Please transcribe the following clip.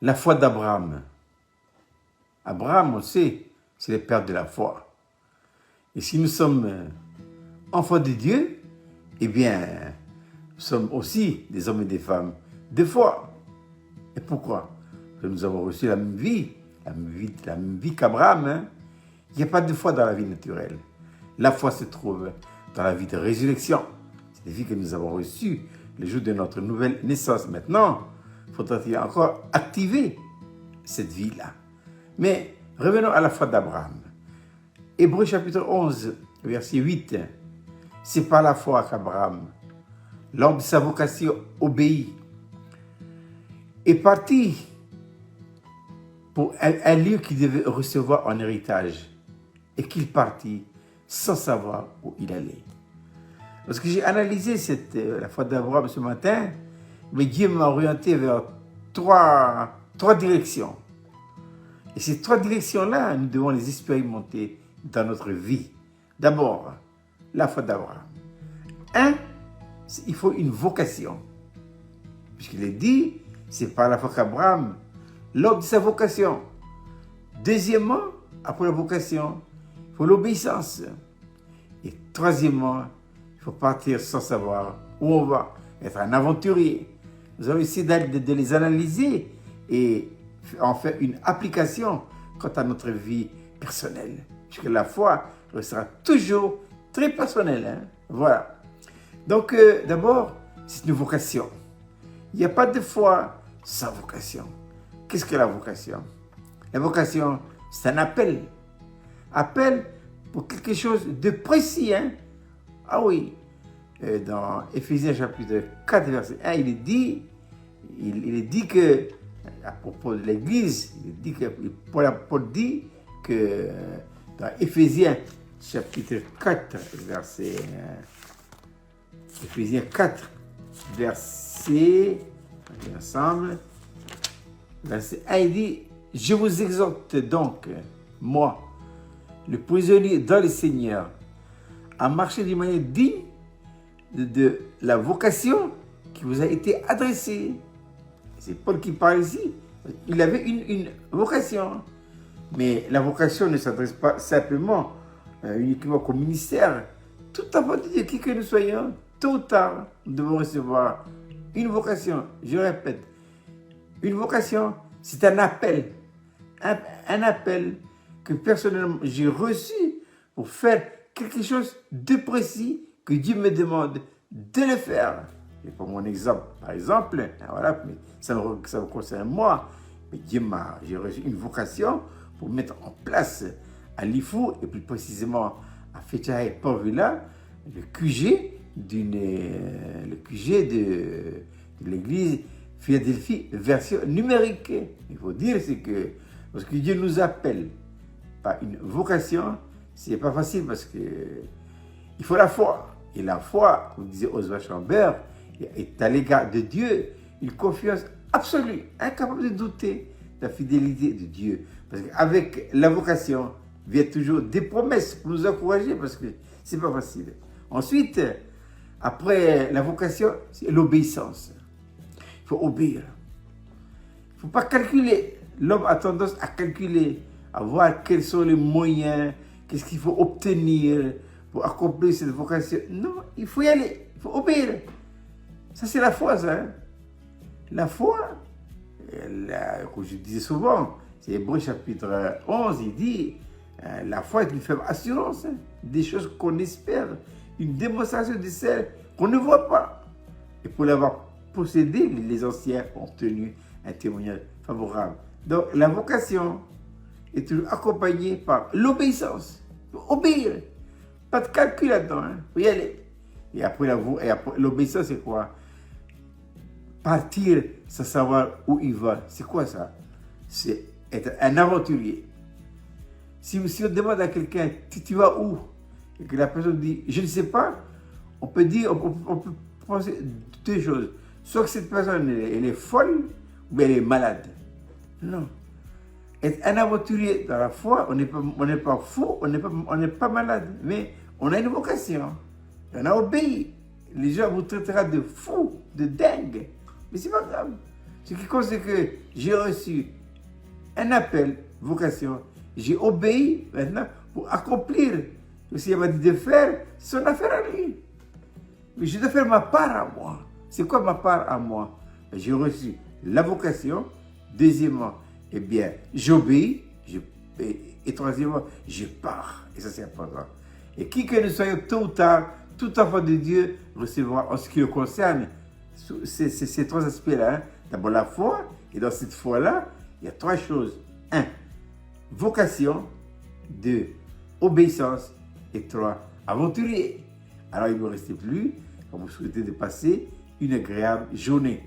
La foi d'Abraham. Abraham, on sait, c'est le père de la foi. Et si nous sommes enfants de Dieu, eh bien, nous sommes aussi des hommes et des femmes de foi. Et pourquoi? Parce que nous avons reçu la même vie qu'Abraham. Hein? Il n'y a pas de foi dans la vie naturelle. La foi se trouve dans la vie de résurrection. C'est la vie que nous avons reçue le jour de notre nouvelle naissance. Maintenant, faudra-t-il encore activer cette vie-là. Mais revenons à la foi d'Abraham. Hébreux chapitre 11, verset 8. C'est par la foi qu'Abraham, lors de sa vocation, obéit, est parti pour un lieu qu'il devait recevoir en héritage et qu'il partit sans savoir où il allait. Lorsque j'ai analysé la foi d'Abraham ce matin, mais Dieu m'a orienté vers trois directions. Et ces trois directions-là, nous devons les expérimenter dans notre vie. D'abord, la foi d'Abraham. Il faut une vocation. Puisqu'il est dit, c'est par la foi qu'Abraham, lors de sa vocation. Deuxièmement, après la vocation, il faut l'obéissance. Et troisièmement, il faut partir sans savoir où on va, être un aventurier. Nous allons essayer de les analyser et en faire une application quant à notre vie personnelle. Puisque la foi sera toujours très personnelle. Hein? Voilà. Donc, d'abord, c'est une vocation. Il n'y a pas de foi sans vocation. Qu'est-ce que la vocation? La vocation, c'est un appel. Appel pour quelque chose de précis. Hein? Ah oui, dans Éphésiens chapitre 4, verset 1, il est dit que, à propos de l'Église, Paul dit que dans Éphésiens chapitre 4, verset 1, il dit, je vous exhorte donc, moi, le prisonnier dans le Seigneur, à marcher d'une manière digne de la vocation qui vous a été adressée. C'est Paul qui parle ici. Il avait une vocation. Mais la vocation ne s'adresse pas simplement uniquement qu'au ministère. Tout enfant de Dieu, qui que nous soyons, tôt ou tard, nous devons recevoir une vocation. Je répète, une vocation, c'est un appel. Un appel que personnellement j'ai reçu pour faire quelque chose de précis que Dieu me demande de le faire. Et pour mon exemple, par exemple, voilà, mais ça me concerne moi, mais j'ai reçu une vocation pour mettre en place à Lifou, et plus précisément à Fetchaï Port-Villa, le QG de l'église Philadelphie version numérique. Il faut dire, c'est que lorsque Dieu nous appelle par une vocation, c'est pas facile parce que il faut la foi. Et la foi, vous disait Oswald Chambers, est à l'égard de Dieu une confiance absolue, incapable de douter de la fidélité de Dieu. Parce qu'avec la vocation, vient toujours des promesses pour nous encourager parce que c'est pas facile. Ensuite, après la vocation, c'est l'obéissance. Il faut obéir. Il ne faut pas calculer. L'homme a tendance à calculer, à voir quels sont les moyens, qu'est-ce qu'il faut obtenir pour accomplir cette vocation. Non, il faut y aller, il faut obéir. Ça, c'est la foi, ça. Hein? La foi, comme je disais souvent, c'est Hébreux chapitre 11, il dit, la foi est une ferme assurance des choses qu'on espère, une démonstration de celles qu'on ne voit pas. Et pour l'avoir possédé, les anciens ont tenu un témoignage favorable. Donc la vocation est toujours accompagnée par l'obéissance. Il faut obéir. Pas de calcul là-dedans. Il faut y aller. Et après l'obéissance, c'est quoi? Partir sans savoir où il va. C'est quoi ça? C'est être un aventurier. Si on demande à quelqu'un, tu vas où? Et que la personne dit, je ne sais pas, on peut penser deux choses. Soit que cette personne, elle est folle, ou elle est malade. Non. Être un aventurier dans la foi, on n'est pas fou, on n'est pas malade, mais on a une vocation. On a obéi. Les gens vous traiteront de fou, de dingue. Mais c'est pas grave. Ce qui compte, c'est que j'ai reçu un appel, vocation. J'ai obéi maintenant pour accomplir ce qu'il m'a dit de faire, c'est son affaire à lui. Mais je dois faire ma part à moi. C'est quoi ma part à moi? J'ai reçu la vocation. Deuxièmement, eh bien, j'obéis. Et troisièmement, je pars. Et ça, c'est important. Et qui que nous soyons tôt ou tard, tout enfant de Dieu recevra en ce qui le concerne ces trois aspects-là. Hein. D'abord la foi. Et dans cette foi-là, il y a trois choses. 1. Vocation. 2. Obéissance. Et 3. Aventurier. Alors il ne me restait plus, quand vous souhaitez, de passer une agréable journée.